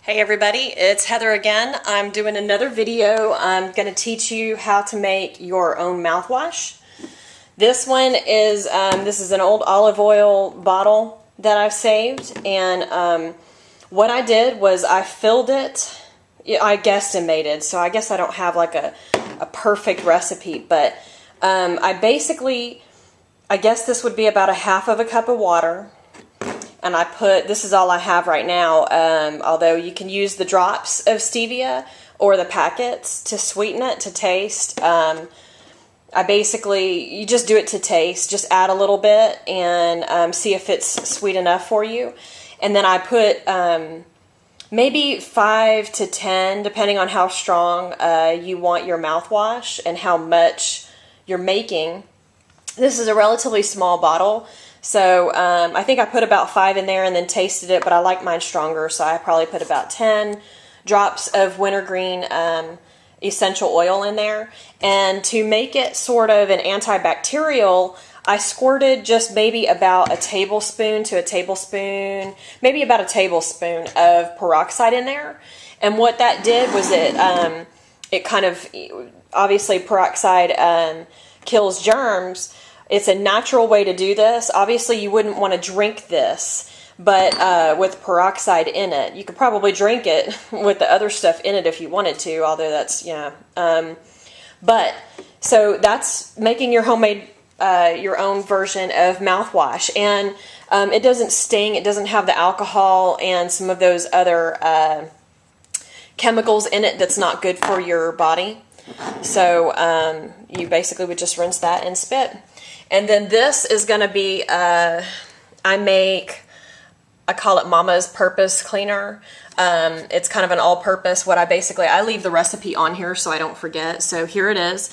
Hey everybody, it's Heather again. I'm doing another video. I'm going to teach you how to make your own mouthwash. This one is, this is an old olive oil bottle that I've saved, and what I did was I filled it, I guesstimated, so I guess I don't have like a perfect recipe, but I guess this would be about a half of a cup of water. And I put, this is all I have right now, although you can use the drops of stevia or the packets to sweeten it, to taste. You just do it to taste. Just add a little bit and see if it's sweet enough for you. And then I put maybe 5 to 10, depending on how strong you want your mouthwash and how much you're making. This is a relatively small bottle. So I think I put about 5 in there and then tasted it, but I like mine stronger, so I probably put about 10 drops of wintergreen essential oil in there. And to make it sort of an antibacterial, I squirted just maybe about a tablespoon to a tablespoon, maybe about a tablespoon of peroxide in there. And what that did was it kind of, obviously peroxide kills germs. It's a natural way to do this. Obviously, you wouldn't want to drink this, but with peroxide in it. You could probably drink it with the other stuff in it if you wanted to, although that's, yeah. But, so that's making your homemade, your own version of mouthwash. And it doesn't sting, it doesn't have the alcohol and some of those other chemicals in it that's not good for your body. So you basically would just rinse that and spit. And then this is going to be, I call it Mama's Purpose Cleaner. It's kind of an all-purpose. I leave the recipe on here so I don't forget. So here it is.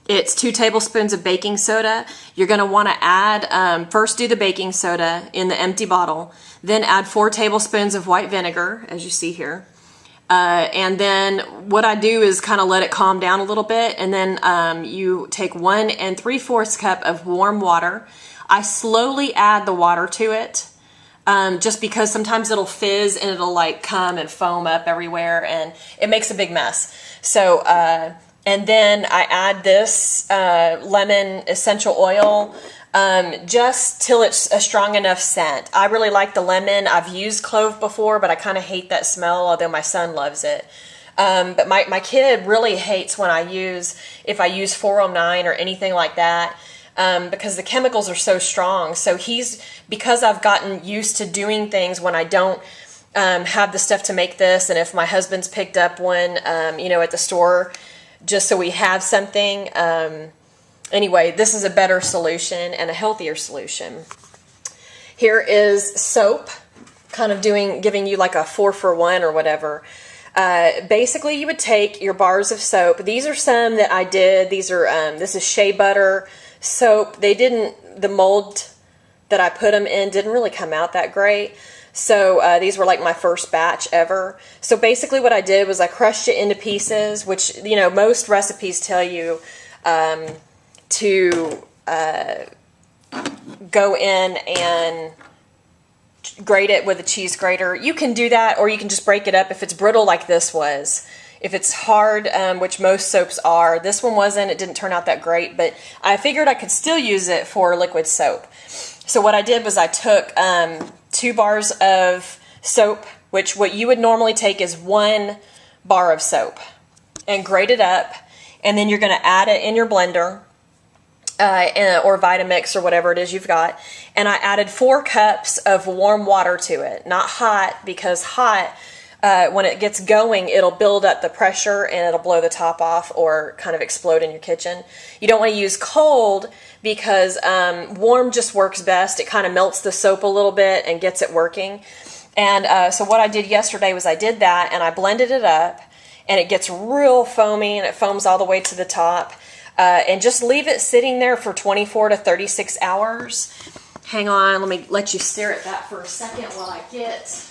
It's 2 tablespoons of baking soda. You're going to want to add, first do the baking soda in the empty bottle. Then add 4 tablespoons of white vinegar, as you see here. And then what I do is kind of let it calm down a little bit, and then you take 1 3/4 cup of warm water. I slowly add the water to it, just because sometimes it'll fizz and it'll like come and foam up everywhere, and it makes a big mess. So, and then I add this lemon essential oil. Just till it's a strong enough scent. I really like the lemon. I've used clove before, but I kind of hate that smell, although my son loves it. But my kid really hates when if I use 409 or anything like that, because the chemicals are so strong. So because I've gotten used to doing things when I don't have the stuff to make this, and if my husband's picked up one, at the store, just so we have something, anyway, this is a better solution and a healthier solution. Here is soap, kind of giving you like a 4-for-1 or whatever. Basically, you would take your bars of soap. These are some that I did. This is shea butter soap. The mold that I put them in didn't really come out that great. So these were like my first batch ever. So basically what I did was I crushed it into pieces, which, most recipes tell you to go in and grate it with a cheese grater. You can do that, or you can just break it up if it's brittle like this was. If it's hard, which most soaps are, this one wasn't. It didn't turn out that great, but I figured I could still use it for liquid soap. So what I did was I took 2 bars of soap, which what you would normally take is 1 bar of soap, and grate it up, and then you're going to add it in your blender. Or Vitamix or whatever it is you've got. And I added 4 cups of warm water to it. Not hot, because hot, when it gets going, it'll build up the pressure and it'll blow the top off or kind of explode in your kitchen. You don't want to use cold, because warm just works best. It kind of melts the soap a little bit and gets it working. And so what I did yesterday was I did that, and I blended it up, and it gets real foamy, and it foams all the way to the top. And just leave it sitting there for 24 to 36 hours. Hang on, let me let you stare at that for a second while I get...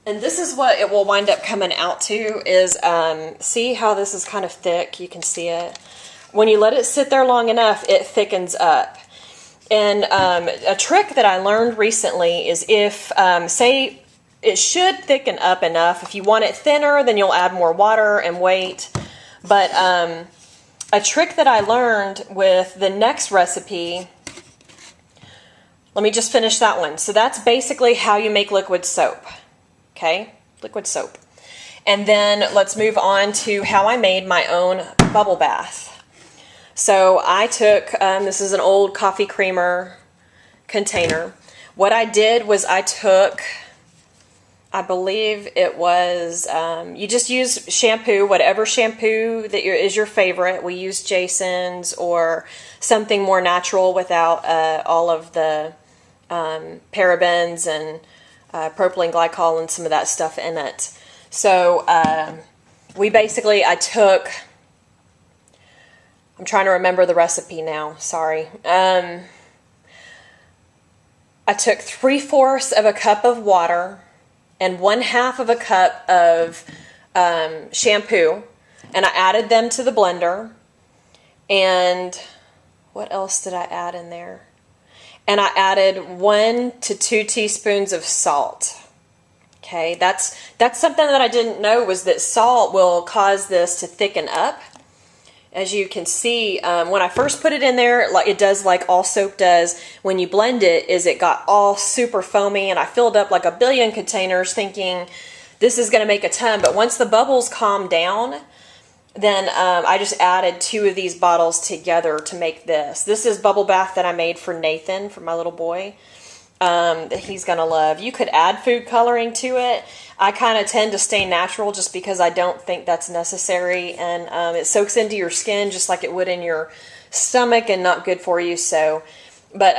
And this is what it will wind up coming out to is, see how this is kind of thick? You can see it. When you let it sit there long enough, it thickens up. And a trick that I learned recently is if, say it should thicken up enough. If you want it thinner, then you'll add more water and wait. But a trick that I learned with the next recipe, let me just finish that one. So that's basically how you make liquid soap. Okay, liquid soap. And then let's move on to how I made my own bubble bath. So I took, this is an old coffee creamer container. What I did was I took, I believe it was, you just use shampoo, whatever shampoo that is your favorite. We use Jason's or something more natural without all of the parabens and propylene glycol and some of that stuff in it. So I took, I'm trying to remember the recipe now, sorry. I took 3/4 of a cup of water and 1/2 of a cup of shampoo, and I added them to the blender. And what else did I add in there? And I added 1 to 2 teaspoons of salt. Okay, that's something that I didn't know, was that salt will cause this to thicken up. As you can see, when I first put it in there, like it does, like all soap does, when you blend it, is it got all super foamy, and I filled up like a billion containers thinking this is going to make a ton. But once the bubbles calmed down, then I just added 2 of these bottles together to make this. This is bubble bath that I made for Nathan, for my little boy, that he's going to love. You could add food coloring to it. I kind of tend to stay natural just because I don't think that's necessary, and it soaks into your skin just like it would in your stomach, and not good for you. So, but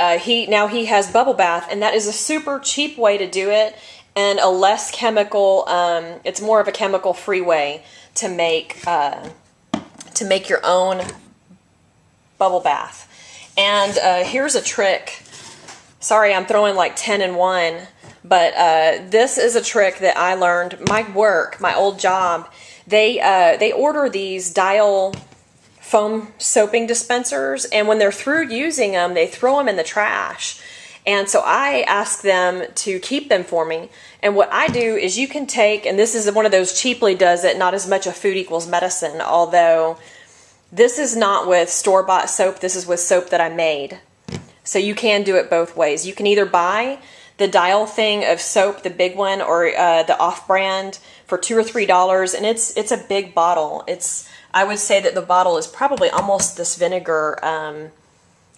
now he has bubble bath, and that is a super cheap way to do it, and a less chemical. It's more of a chemical-free way to make your own bubble bath. And here's a trick. Sorry, I'm throwing like 10 in one. But this is a trick that I learned. My old job, they order these Dial foam soaping dispensers, and when they're through using them, they throw them in the trash. And so I ask them to keep them for me. And what I do is, you can take, and this is one of those cheaply does it, not as much a food equals medicine, although this is not with store-bought soap, this is with soap that I made. So you can do it both ways. You can either buy the Dial thing of soap, the big one, or the off-brand for $2 or $3, and it's a big bottle. I would say that the bottle is probably almost this vinegar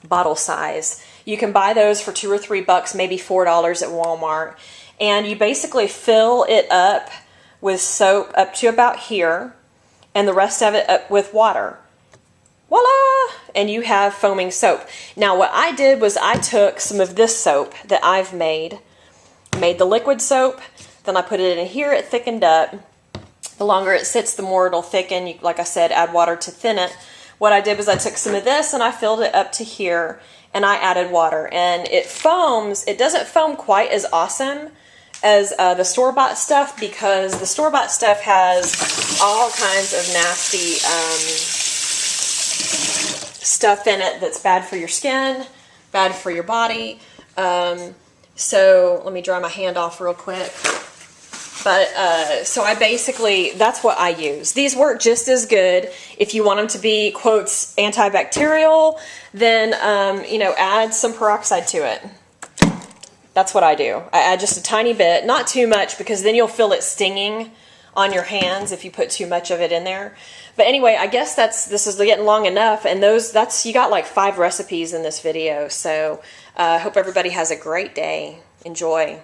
bottle size. You can buy those for $2 or $3, maybe $4 at Walmart, and you basically fill it up with soap up to about here, and the rest of it up with water. Voila! And you have foaming soap. Now what I did was I took some of this soap that I've made the liquid soap, then I put it in here, it thickened up. The longer it sits, the more it'll thicken. You, like I said, add water to thin it. What I did was I took some of this and I filled it up to here, and I added water. And it foams. It doesn't foam quite as awesome as the store-bought stuff, because the store-bought stuff has all kinds of nasty stuff in it that's bad for your skin, bad for your body. So let me dry my hand off real quick. But so I basically, that's what I use. These work just as good. If you want them to be, quotes, antibacterial, then you know, add some peroxide to it. That's what I do. I add just a tiny bit, not too much, because then you'll feel it stinging on your hands if you put too much of it in there. But anyway, I guess this is getting long enough, and you got like 5 recipes in this video. So I hope everybody has a great day. Enjoy.